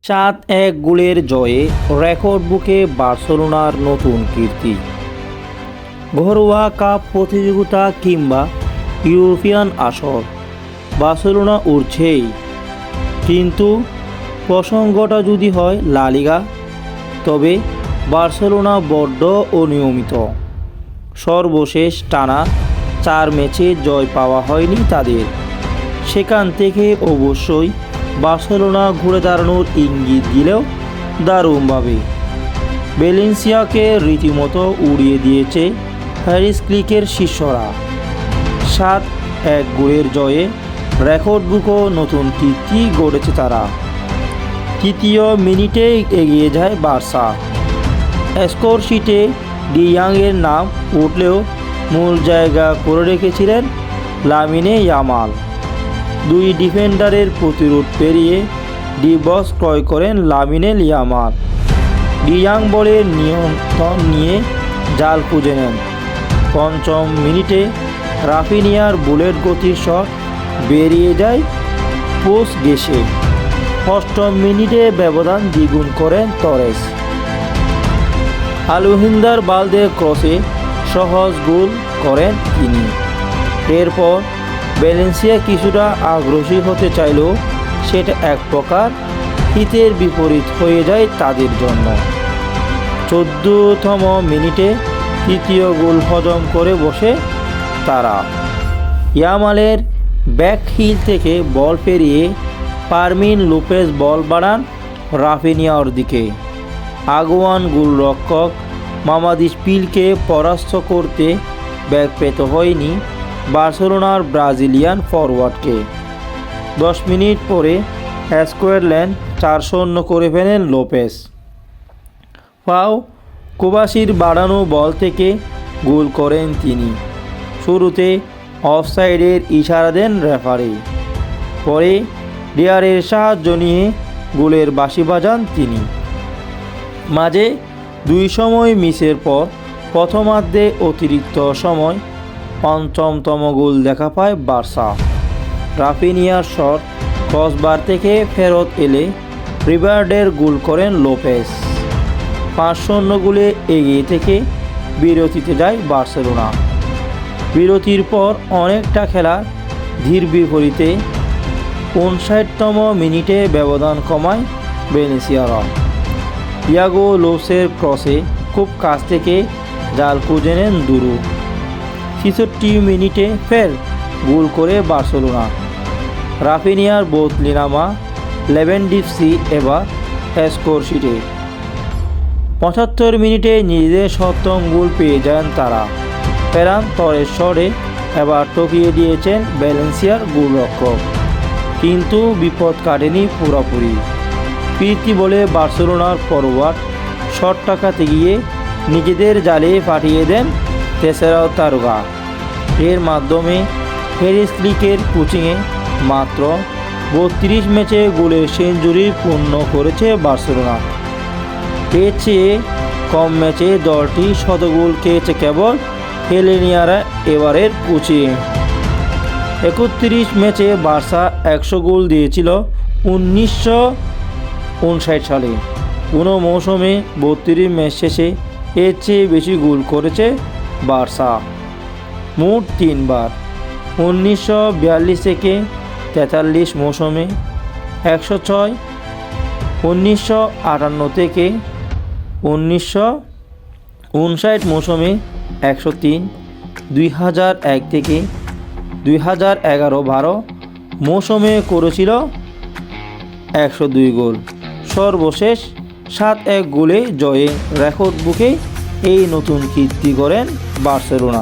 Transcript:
৭-১ গোলের জয়ে রেকর্ড বুকে বার্সেলোনার নতুন কীর্তি। ঘরোয়া কাপ প্রতিযোগিতা কিংবা ইউরোপিয়ান আসর বার্সেলোনা উড়ছেই, কিন্তু প্রসঙ্গটা যদি হয় লা লিগা, তবে বার্সেলোনা বড্ড অনিয়মিত। সর্বশেষ টানা 4 ম্যাচে জয় পাওয়া হয়নি তাদের। সেখান থেকে অবশ্যই বার্সেলোনা ঘুরে দাঁড়ানোর ইঙ্গিত দিলেও দারুণভাবে ভ্যালেন্সিয়াকে রীতিমতো উড়িয়ে দিয়েছে হ্যারিস ফ্লিকের শিষ্যরা। 7-1 গোলের জয়ে রেকর্ড বুকও নতুন কীর্তি গড়েছে তারা। তৃতীয় মিনিটে এগিয়ে যায় বার্সা। স্কোর শিটে ডি ইয়াংয়ের নাম উঠলেও মূল জায়গা করে রেখেছিলেন লামিনে ইয়ামাল। 2 ডিফেন্ডারের প্রতিরোধ পেরিয়ে ডি বক্স ক্রয় করেন লামিনে ইয়ামাল। ডি ইয়াং বলের নিয়ন্ত্রণ নিয়ে জাল খুঁজে নেন। 5ম মিনিটে রাফিনিয়ার বুলেট গতির শট বেরিয়ে যায় পোস্ট ঘেঁষে। 8ম মিনিটে ব্যবধান দ্বিগুণ করেন তরেস। আলহিন্দার বালদের ক্রসে সহজ গোল করেন তিনি। এরপর ভ্যালেন্সিয়া কিছুটা আগ্রাসী হতে চাইলেও সেটা এক প্রকার হিতের বিপরীত হয়ে যায় তাদের জন্য। 14তম মিনিটে তৃতীয় গোল হজম করে বসে তারা। ইয়ামালের ব্যাক হিল থেকে বল পেরিয়ে ফার্মিন লোপেজ বল বাড়ান রাফিনিয়ার দিকে। আগুয়ান গোলরক্ষক মামাদিশপিলকে পরাস্ত করতে ব্যাক পেতে হয়নি বার্সেলোনার ব্রাজিলিয়ান ফরওয়ার্ডকে। 10 মিনিট পরে স্কোয়ারল্যান্ড 4-0 করে ফেলেন লোপেজ। পাও কোবাসির বাড়ানো বল থেকে গোল করেন তিনি। শুরুতে অফসাইডের ইশারা দেন রেফারি, পরে ডিয়ারের সাহায্য নিয়ে গোলের বাঁশি বাজান তিনি। মাঝে 2 সময় মিসের পর প্রথমার্ধে অতিরিক্ত সময় 5ম গোল দেখা পায় বার্সা। রাফিনিয়ার শট ক্রসবার থেকে ফেরত এলে রিভার্ডের গোল করেন লোপেজ। 5-0 গোলে এগিয়ে থেকে বিরতিতে যায় বার্সেলোনা। বিরতির পর অনেকটা খেলার ধীর বিপরীতে 59তম মিনিটে ব্যবধান কমায় ভ্যালেন্সিয়ারা। ইয়াগো লোসের ক্রসে খুব কাছ থেকে জাল খুঁজে নেন দুরু। 66 মিনিটে ফের গোল করে বার্সেলোনা। রাফিনিয়ার বদলি নামা লেভেনডোভস্কি এবার স্কোর শিটে। 75 মিনিটে নিজেদের 7ম গোল পেয়ে যান তারা। ফেরান তরের শটে এবার টকিয়ে দিয়েছেন ভ্যালেন্সিয়ার গোলরক্ষক, কিন্তু বিপদ কাটেনি পুরোপুরি। প্রীতি বলে বার্সেলোনার ফরওয়ার্ড শট টাকাতে গিয়ে নিজেদের জালে পাঠিয়ে দেন তেসেরাও তারকা। এর মাধ্যমে হ্যারিস ফ্লিকের কোচিংয়ে মাত্র 32 ম্যাচে গোলের সেঞ্চুরি পূর্ণ করেছে বার্সেলোনা। এর চেয়ে কম ম্যাচে দলটি শতগোল খেয়েছে কেবল হেলেনিয়ারা এবারের কোচিং। 31 ম্যাচে বার্সা 100 গোল দিয়েছিল 1959 সালে। কোনো মৌসুমে 32 ম্যাচ শেষে এর চেয়ে বেশি গোল করেছে বার্সা, মোট 3 বার। 1942 থেকে 43 মৌসুমে 106, 1958 থেকে 1959 মৌসুমে 103, 2001 থেকে 2011-12 মৌসুমে করেছিল 102 গোল। সর্বশেষ 7-1 গোলে জয়ে রেকর্ড বুকে এই নতুন কীর্তি করেন বার্সেলোনা।